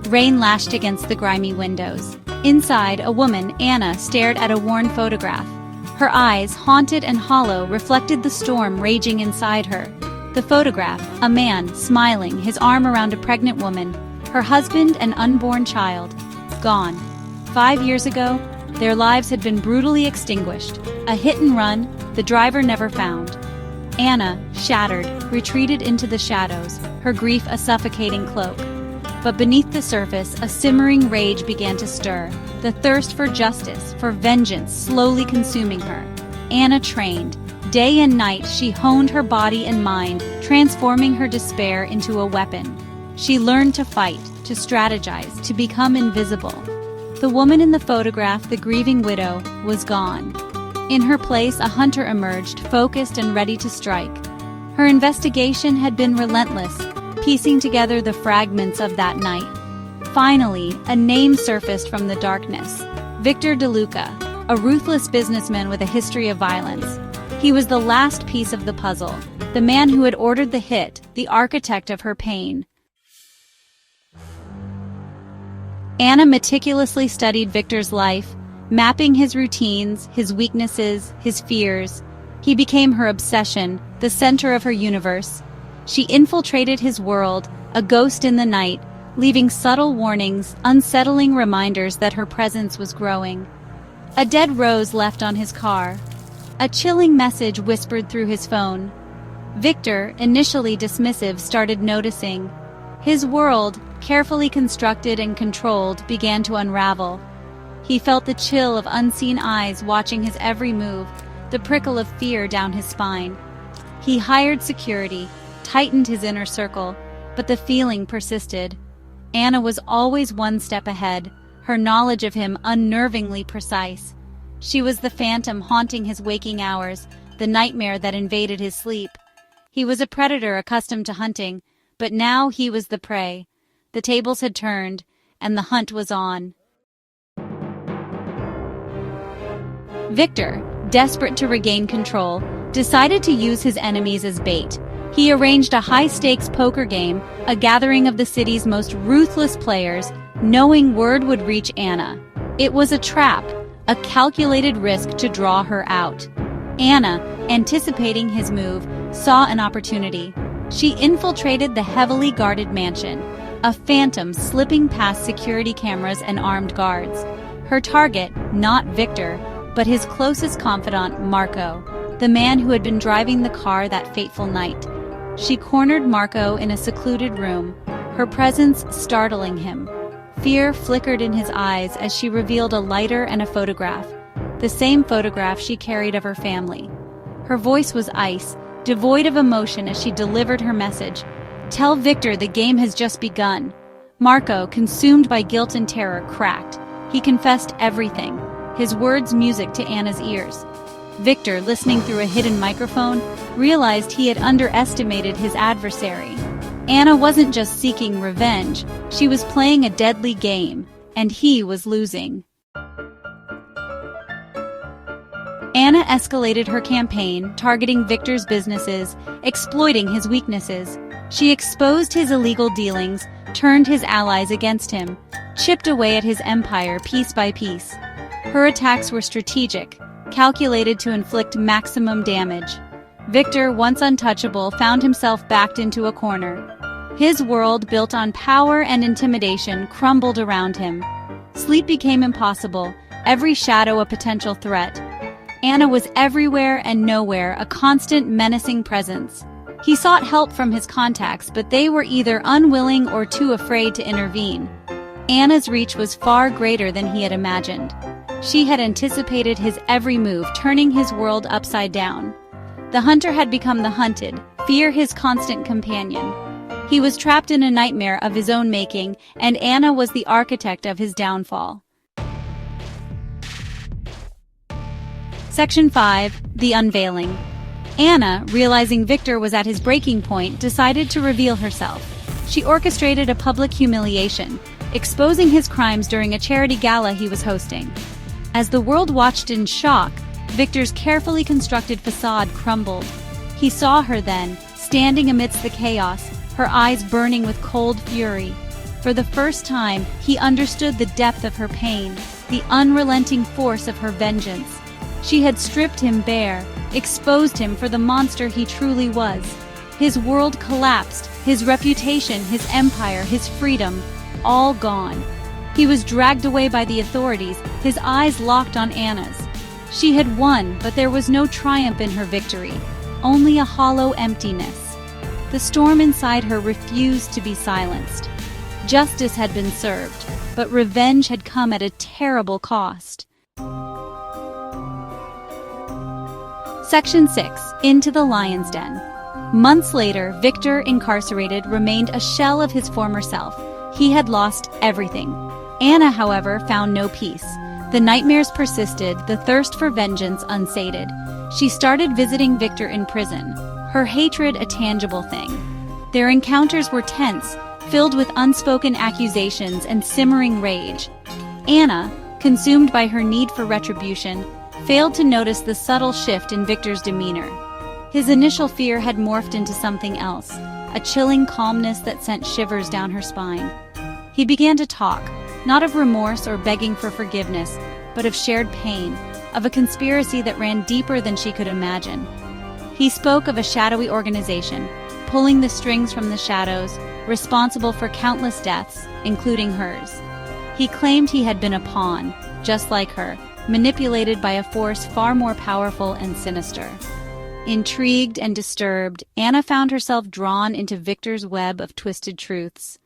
Rain lashed against the grimy windows. Inside, a woman, Anna, stared at a worn photograph. Her eyes, haunted and hollow, reflected the storm raging inside her. The photograph, a man, smiling, his arm around a pregnant woman, her husband and unborn child, gone. 5 years ago, their lives had been brutally extinguished. A hit and run, the driver never found. Anna, shattered, retreated into the shadows, her grief a suffocating cloak. But beneath the surface, a simmering rage began to stir, the thirst for justice, for vengeance, slowly consuming her. Anna trained. Day and night, she honed her body and mind, transforming her despair into a weapon. She learned to fight, to strategize, to become invisible. The woman in the photograph, the grieving widow, was gone. In her place, a hunter emerged, focused and ready to strike. Her investigation had been relentless, piecing together the fragments of that night. Finally, a name surfaced from the darkness. Victor DeLuca, a ruthless businessman with a history of violence. He was the last piece of the puzzle, the man who had ordered the hit, the architect of her pain. Anna meticulously studied Victor's life, mapping his routines, his weaknesses, his fears. He became her obsession, the center of her universe. She infiltrated his world, a ghost in the night, leaving subtle warnings, unsettling reminders that her presence was growing. A dead rose left on his car. A chilling message whispered through his phone. Victor, initially dismissive, started noticing. His world, carefully constructed and controlled, began to unravel. He felt the chill of unseen eyes watching his every move, the prickle of fear down his spine. He hired security, tightened his inner circle, but the feeling persisted. Anna was always one step ahead, her knowledge of him unnervingly precise. She was the phantom haunting his waking hours, the nightmare that invaded his sleep. He was a predator accustomed to hunting, but now he was the prey. The tables had turned, and the hunt was on. Victor, desperate to regain control, decided to use his enemies as bait. He arranged a high-stakes poker game, a gathering of the city's most ruthless players, knowing word would reach Anna. It was a trap, a calculated risk to draw her out. Anna, anticipating his move, saw an opportunity. She infiltrated the heavily guarded mansion, a phantom slipping past security cameras and armed guards. Her target, not Victor, but his closest confidant, Marco, the man who had been driving the car that fateful night. She cornered Marco in a secluded room, her presence startling him. Fear flickered in his eyes as she revealed a lighter and a photograph, the same photograph she carried of her family. Her voice was ice, devoid of emotion as she delivered her message. "Tell Victor the game has just begun." Marco, consumed by guilt and terror, cracked. He confessed everything, his words music to Anna's ears. Victor, listening through a hidden microphone, realized he had underestimated his adversary. Anna wasn't just seeking revenge, she was playing a deadly game, and he was losing. Anna escalated her campaign, targeting Victor's businesses, exploiting his weaknesses. She exposed his illegal dealings, turned his allies against him, chipped away at his empire piece by piece. Her attacks were strategic, calculated to inflict maximum damage. Victor, once untouchable, found himself backed into a corner. His world, built on power and intimidation, crumbled around him. Sleep became impossible, every shadow a potential threat. Anna was everywhere and nowhere, a constant menacing presence. He sought help from his contacts, but they were either unwilling or too afraid to intervene. Anna's reach was far greater than he had imagined. She had anticipated his every move, turning his world upside down. The hunter had become the hunted, fear his constant companion. He was trapped in a nightmare of his own making, and Anna was the architect of his downfall. Section 5. The Unveiling. Anna, realizing Victor was at his breaking point, decided to reveal herself. She orchestrated a public humiliation, exposing his crimes during a charity gala he was hosting. As the world watched in shock, Victor's carefully constructed facade crumbled. He saw her then, standing amidst the chaos, her eyes burning with cold fury. For the first time, he understood the depth of her pain, the unrelenting force of her vengeance. She had stripped him bare, exposed him for the monster he truly was. His world collapsed, his reputation, his empire, his freedom, all gone. He was dragged away by the authorities, his eyes locked on Anna's. She had won, but there was no triumph in her victory, only a hollow emptiness. The storm inside her refused to be silenced. Justice had been served, but revenge had come at a terrible cost. Section 6. Into the Lion's Den. Months later, Victor, incarcerated, remained a shell of his former self. He had lost everything. Anna, however, found no peace. The nightmares persisted, the thirst for vengeance unsated. She started visiting Victor in prison, her hatred a tangible thing. Their encounters were tense, filled with unspoken accusations and simmering rage. Anna, consumed by her need for retribution, failed to notice the subtle shift in Victor's demeanor. His initial fear had morphed into something else, a chilling calmness that sent shivers down her spine. He began to talk, not of remorse or begging for forgiveness, but of shared pain, of a conspiracy that ran deeper than she could imagine. He spoke of a shadowy organization, pulling the strings from the shadows, responsible for countless deaths, including hers. He claimed he had been a pawn, just like her, manipulated by a force far more powerful and sinister. Intrigued and disturbed, Anna found herself drawn into Victor's web of twisted truths.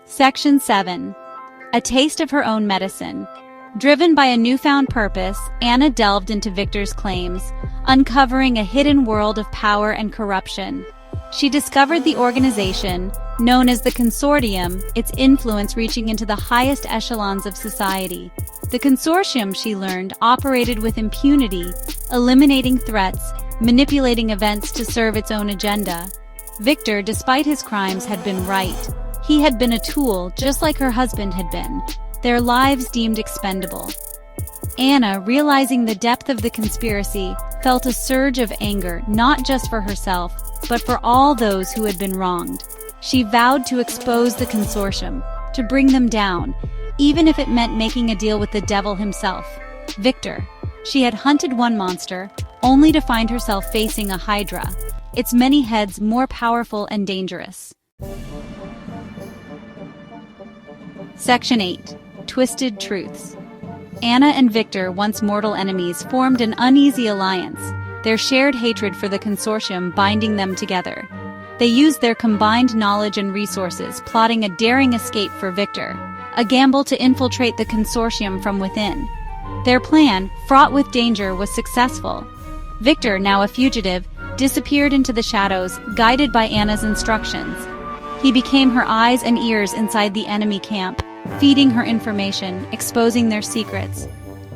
Section 7. A taste of her own medicine. Driven by a newfound purpose, Anna delved into Victor's claims, uncovering a hidden world of power and corruption. She discovered the organization, known as the Consortium, its influence reaching into the highest echelons of society. The Consortium, she learned, operated with impunity, eliminating threats, manipulating events to serve its own agenda. Victor, despite his crimes, had been right. He had been a tool, just like her husband had been, their lives deemed expendable. Anna, realizing the depth of the conspiracy, felt a surge of anger, not just for herself, but for all those who had been wronged. She vowed to expose the consortium, to bring them down, even if it meant making a deal with the devil himself, Victor. She had hunted one monster, only to find herself facing a hydra, its many heads more powerful and dangerous. Section 8. Twisted Truths. Anna and Victor, once mortal enemies, formed an uneasy alliance, their shared hatred for the consortium binding them together. They used their combined knowledge and resources, plotting a daring escape for Victor, a gamble to infiltrate the consortium from within. Their plan, fraught with danger, was successful. Victor, now a fugitive, disappeared into the shadows, guided by Anna's instructions. He became her eyes and ears inside the enemy camp, feeding her information, exposing their secrets.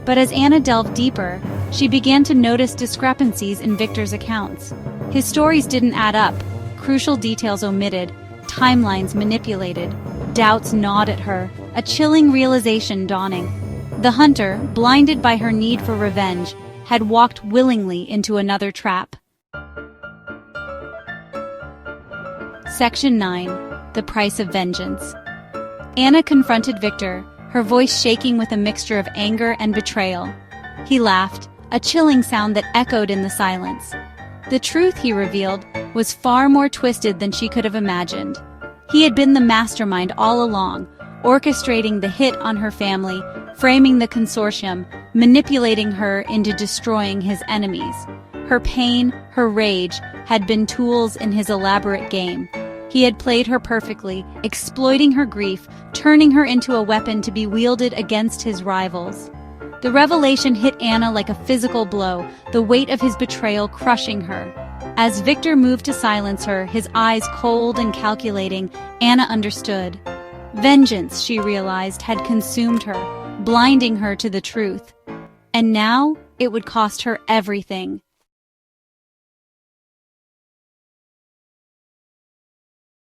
But as Anna delved deeper, she began to notice discrepancies in Victor's accounts. His stories didn't add up, crucial details omitted, timelines manipulated, doubts gnawed at her, a chilling realization dawning. The hunter, blinded by her need for revenge, had walked willingly into another trap. Section 9. The Price of Vengeance. Anna confronted Victor, her voice shaking with a mixture of anger and betrayal. He laughed, a chilling sound that echoed in the silence. The truth, he revealed, was far more twisted than she could have imagined. He had been the mastermind all along, orchestrating the hit on her family, framing the consortium, manipulating her into destroying his enemies. Her pain, her rage, had been tools in his elaborate game. He had played her perfectly, exploiting her grief, turning her into a weapon to be wielded against his rivals. The revelation hit Anna like a physical blow, the weight of his betrayal crushing her. As Victor moved to silence her, his eyes cold and calculating, Anna understood. Vengeance, she realized, had consumed her, blinding her to the truth. And now, it would cost her everything.